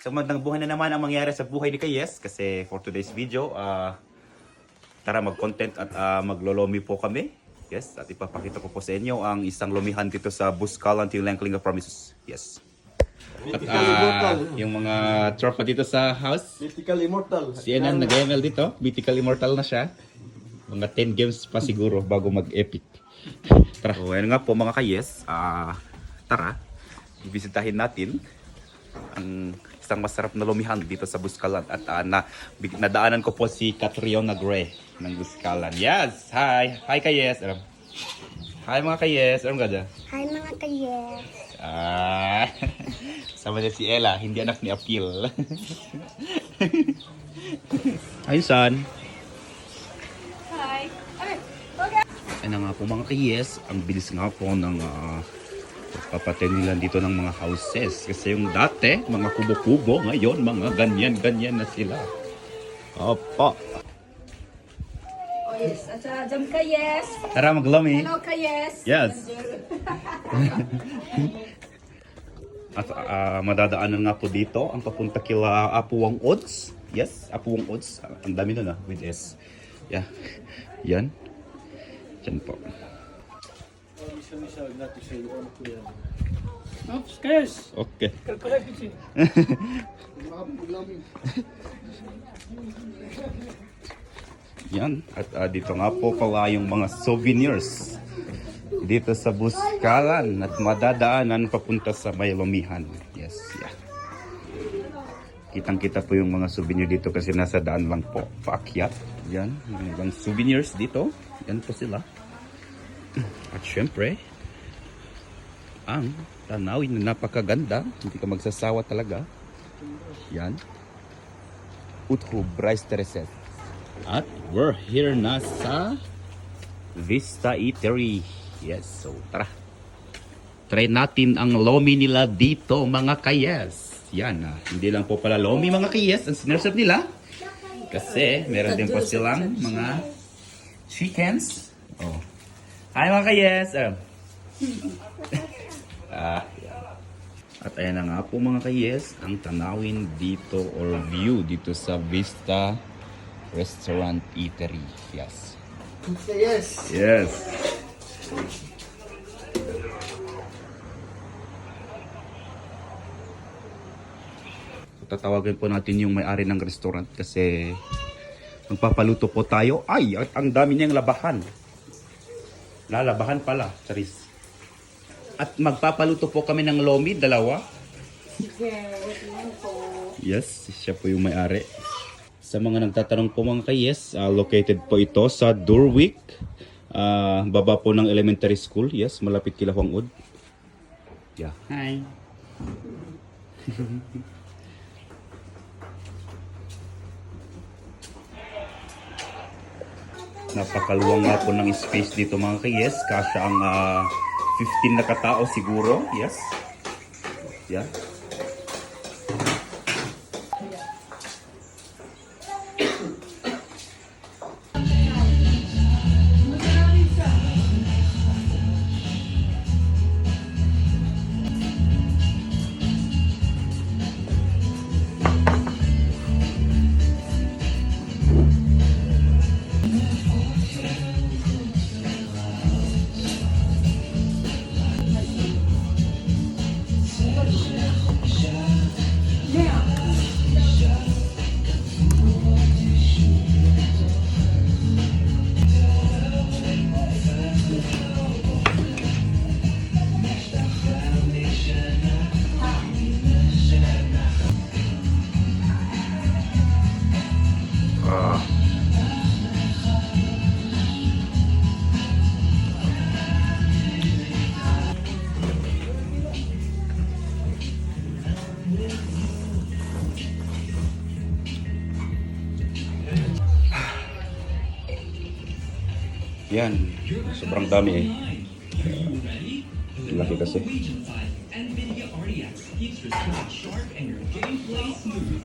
So magandang buhay na naman ang mangyari sa buhay ni Kayes kasi for today's video, tara mag-content at maglolomi po kami. Yes, at ipapakita ko po sa inyo ang isang lomihan dito sa Buscalan, Tinlangklinga Promises. Yes. At yung mga tropa dito sa house, Mythical Immortal. si Enan nag-ML dito, Mythical Immortal na siya. Mga 10 games pa siguro bago mag-epic. Tara. So, ayun nga po mga Kayes, tara, ibisitahin natin ang isang masarap na lumihan dito sa Buscalan at nadaanan ko po si Catriona Gray ng Buscalan. Yes! Hi! Hi Kayes! Hi mga Kayes! Anong gada? Hi mga kayes. Sama niya si Ella, hindi anak ni Apil. Hi son! Hi. Ay, okay. Ano nga po mga Kayes, ang bilis nga po ng papatay nila dito ng mga houses. Kasi yung dati, mga kubo-kubo, ngayon mga ganyan-ganyan na sila. Opo. Oh yes, at jam kayes. Tara maglami. Hello kayes. Yes. At madadaanan nga po dito ang papunta kila Apuwang Odds. Yes, Apuwang Odds. Ang dami nun with S. Yeah. Yan. Yan po. Oops, guys. Okay. Yan. At dito nga po pala yung mga souvenirs dito sa Buscalan at madadaanan papunta sa may lumihan. Yes, yeah. Kitang-kita po yung mga souvenir dito kasi nasa daan lang po. Paakyat. Yan. Yung ibang souvenirs dito. Yan po sila. At syempre, ang tanawin na napakaganda. Hindi ka magsasawa talaga. Yan. Uthu Bryce Tereset. At we're here na sa Vista Eatery. Yes, so tara. Try natin ang lomi nila dito mga Kayes. Yan hindi lang po pala lomi mga Kayes ang sinerserve nila. Kasi meron din po silang mga chickens. Oh. Hi mga Kayes. At ayan na nga po mga Kayes ang tanawin dito or view dito sa Vista Restaurant Eatery. Yes. Yes. Yes. Tatawagin po natin yung may-ari ng restaurant kasi magpapaluto po tayo. Ay, at ang dami niyang labahan. Lalabahan pala, Charis. At magpapaluto po kami ng lomi, dalawa. Yes, siya po yung may-ari. Sa mga nagtatanong po mga Kayes, located po ito sa Durwick. Baba po ng elementary school. Yes, malapit kila Huangud. Yeah. Hi. Napakaluwang nga po ng space dito mga Kayes. Kasya ang 15 na katao siguro. Yes. Yeah. Yan, sobrang dami laki kasi.